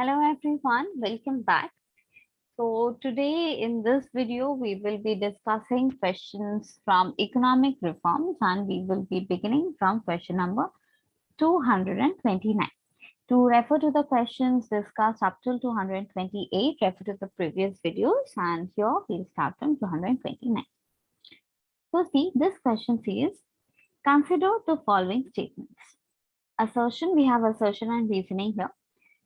Hello everyone, welcome back. So today in this video, we will be discussing questions from economic reforms and we will be beginning from question number 229. To refer to the questions discussed up till 228, refer to the previous videos and here we'll start from 229. So see, this question says, consider the following statements. Assertion, we have assertion and reasoning here.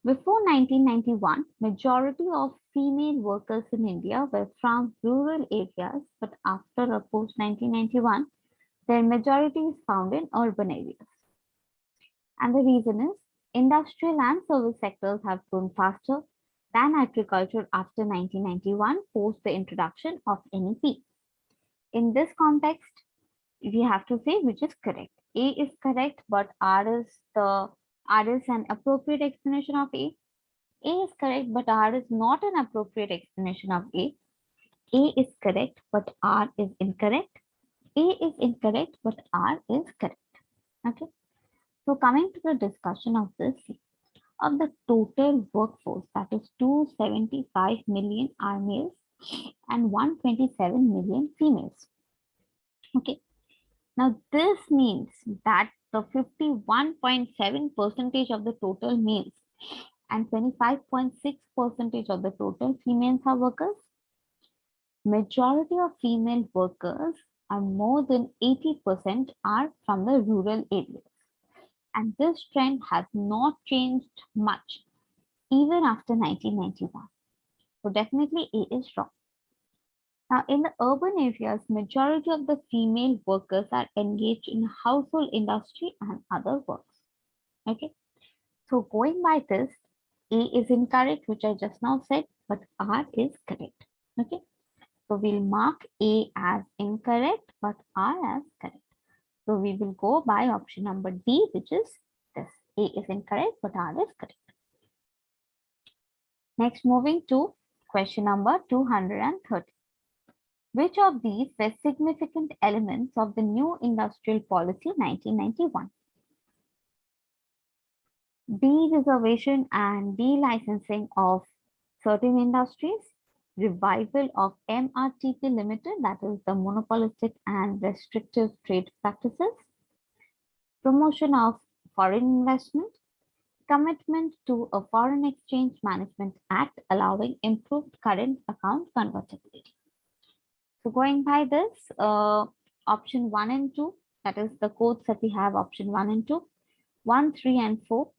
Before 1991, majority of female workers in India were from rural areas, but after or post 1991, their majority is found in urban areas. And the reason is industrial and service sectors have grown faster than agriculture after 1991, post the introduction of NEP. In this context, we have to say which is correct. A is correct, but R is an appropriate explanation of A. A is correct, but R is not an appropriate explanation of A. A is correct, but R is incorrect. A is incorrect, but R is correct. Okay. So coming to the discussion of this, of the total workforce, that is 275 million are males and 127 million females. Okay. Now this means that the 51.7% of the total males and 25.6% of the total females are workers. Majority of female workers are more than 80% are from the rural areas. And this trend has not changed much even after 1991. So definitely A is wrong. Now in the urban areas, majority of the female workers are engaged in household industry and other works. Okay. So going by this, A is incorrect, which I just now said, but R is correct. Okay. So we'll mark A as incorrect, but R as correct. So we will go by option number D, which is this. A is incorrect, but R is correct. Next, moving to question number 230. Which of these were significant elements of the new industrial policy 1991? De-reservation and de-licensing of certain industries, revival of MRTP Limited, that is the monopolistic and restrictive trade practices, promotion of foreign investment, commitment to a Foreign Exchange Management Act allowing improved current account convertibility. So going by this, option 1 and 2, that is the codes that we have, option 1 and 2, 1, 3 and 4,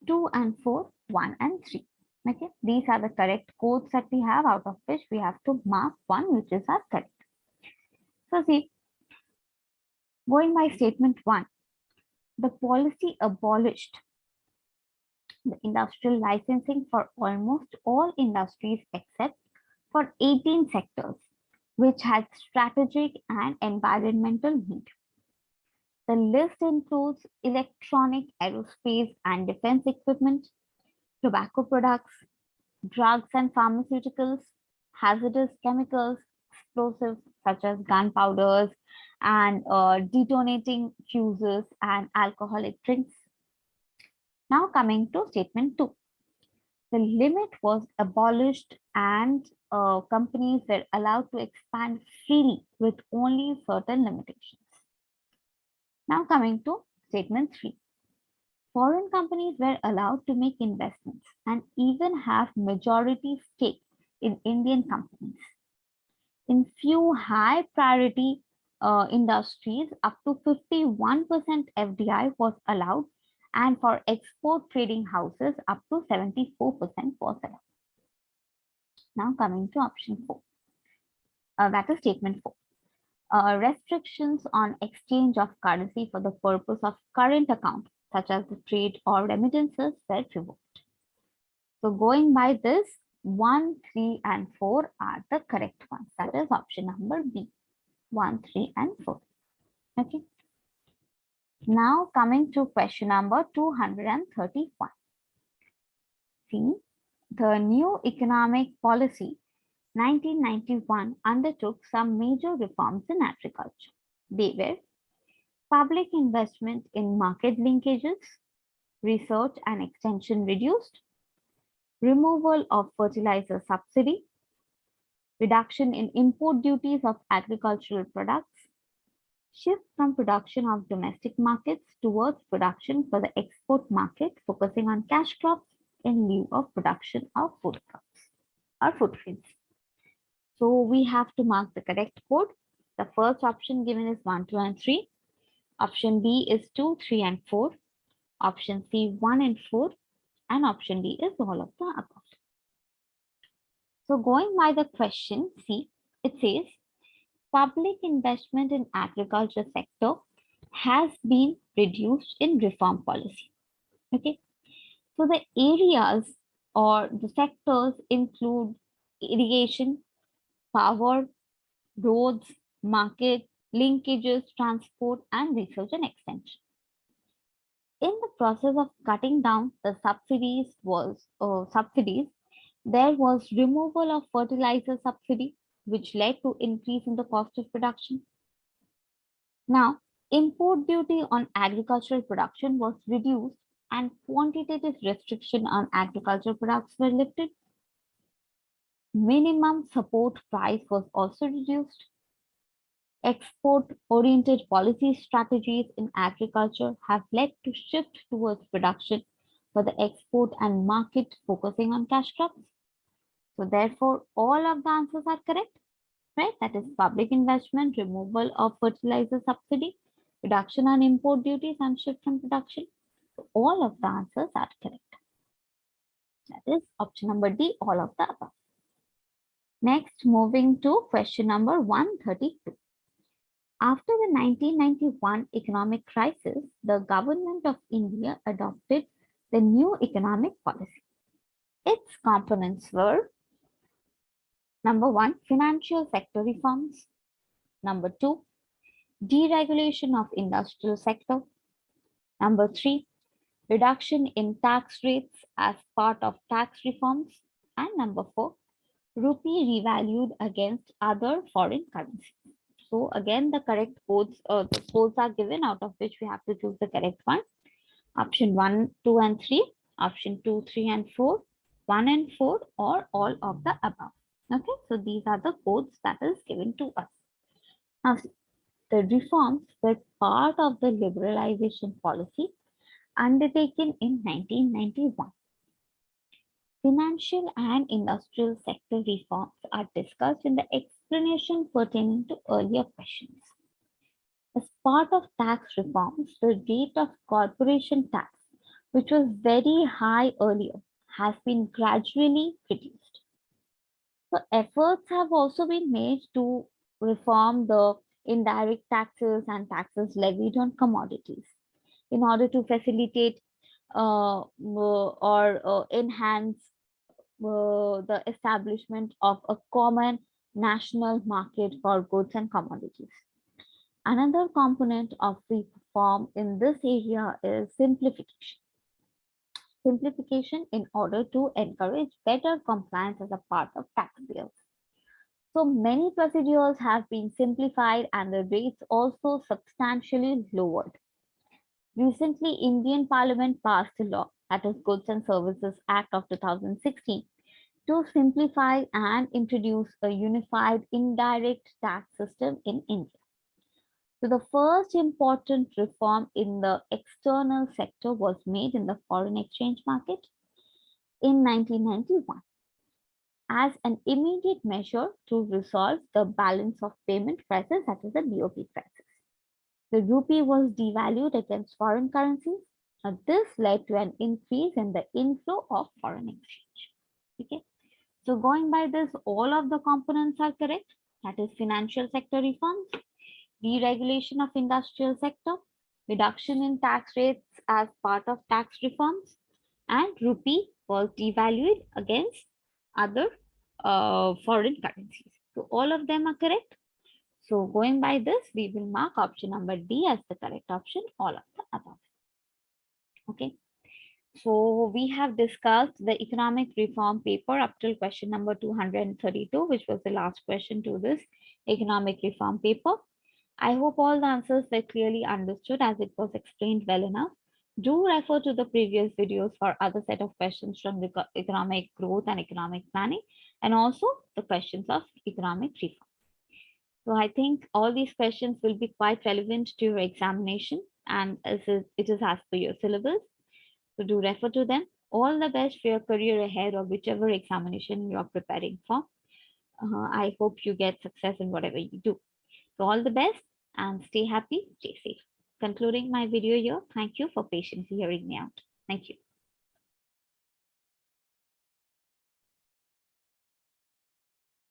2 and 4, 1 and 3. Okay, these are the correct codes that we have, out of which we have to mark one, which is our correct. So see, going by statement 1, the policy abolished the industrial licensing for almost all industries except for 18 sectors, which had strategic and environmental need. The list includes electronic, aerospace and defense equipment, tobacco products, drugs and pharmaceuticals, hazardous chemicals, explosives such as gunpowders and detonating fuses and alcoholic drinks. Now coming to statement 2. The limit was abolished and companies were allowed to expand freely with only certain limitations. Now coming to statement 3. Foreign companies were allowed to make investments and even have majority stake in Indian companies. In few high priority industries, up to 51% FDI was allowed, and for export trading houses, up to 74% was allowed. Now coming to option 4, that is statement 4. Restrictions on exchange of currency for the purpose of current account, such as the trade or remittances, were revoked. So going by this, 1, 3 and 4 are the correct ones. That is option number B, 1, 3 and 4. Okay. Now coming to question number 231. See, the new economic policy 1991 undertook some major reforms in agriculture. They were public investment in market linkages, research and extension reduced, removal of fertilizer subsidy, reduction in import duties of agricultural products, shift from production of domestic markets towards production for the export market, focusing on cash crops in lieu of production of food crops or food grains. So we have to mark the correct code. The first option given is 1, 2, and 3. Option B is 2, 3, and 4. Option C, 1 and 4. And option D is all of the above. So going by the question C, it says, public investment in agriculture sector has been reduced in reform policy. Okay. So the areas or the sectors include irrigation, power, roads, market, linkages, transport, and research and extension. In the process of cutting down the subsidies, there was removal of fertilizer subsidy, which led to increase in the cost of production. Now, import duty on agricultural production was reduced and quantitative restriction on agricultural products were lifted. Minimum support price was also reduced. Export-oriented policy strategies in agriculture have led to shift towards production for the export and market focusing on cash crops. So therefore, all of the answers are correct, right? That is public investment, removal of fertilizer subsidy, reduction on import duties and shift from production. So all of the answers are correct. That is option number D, all of the above. Next, moving to question number 132. After the 1991 economic crisis, the government of India adopted the new economic policy. Its components were: number 1, financial sector reforms; number 2, deregulation of industrial sector; number 3, reduction in tax rates as part of tax reforms; and number 4, rupee revalued against other foreign currencies. So again, the correct codes, the codes are given, out of which we have to choose the correct one. Option 1, 2, and 3, option 2, 3, and 4, 1 and 4, or all of the above. Okay, so these are the codes that is given to us. Now, the reforms were part of the liberalization policy undertaken in 1991. Financial and industrial sector reforms are discussed in the explanation pertaining to earlier questions. As part of tax reforms, the rate of corporation tax, which was very high earlier, has been gradually reduced. So efforts have also been made to reform the indirect taxes and taxes levied on commodities in order to facilitate or enhance the establishment of a common national market for goods and commodities. Another component of reform in this area is simplification. Simplification in order to encourage better compliance as a part of taxpayers. So many procedures have been simplified and the rates also substantially lowered. Recently, Indian Parliament passed a law, that is Goods and Services Act of 2016, to simplify and introduce a unified indirect tax system in India. So the first important reform in the external sector was made in the foreign exchange market in 1991 as an immediate measure to resolve the balance of payment crisis, that is the BOP crisis. The rupee was devalued against foreign currencies. Now, this led to an increase in the inflow of foreign exchange. Okay. So going by this, all of the components are correct. That is financial sector reforms, deregulation of industrial sector, reduction in tax rates as part of tax reforms, and rupee was devalued against other foreign currencies. So all of them are correct. So going by this, we will mark option number D as the correct option, all of the above. Okay. So we have discussed the economic reform paper up till question number 232, which was the last question to this economic reform paper. I hope all the answers were clearly understood as it was explained well enough. Do refer to the previous videos for other set of questions from the economic growth and economic planning, and also the questions of economic reform. So I think all these questions will be quite relevant to your examination, and it is as per your syllabus. So do refer to them. All the best for your career ahead or whichever examination you are preparing for. I hope you get success in whatever you do. So all the best and stay happy, stay safe. Concluding my video here, thank you for patiently hearing me out. Thank you.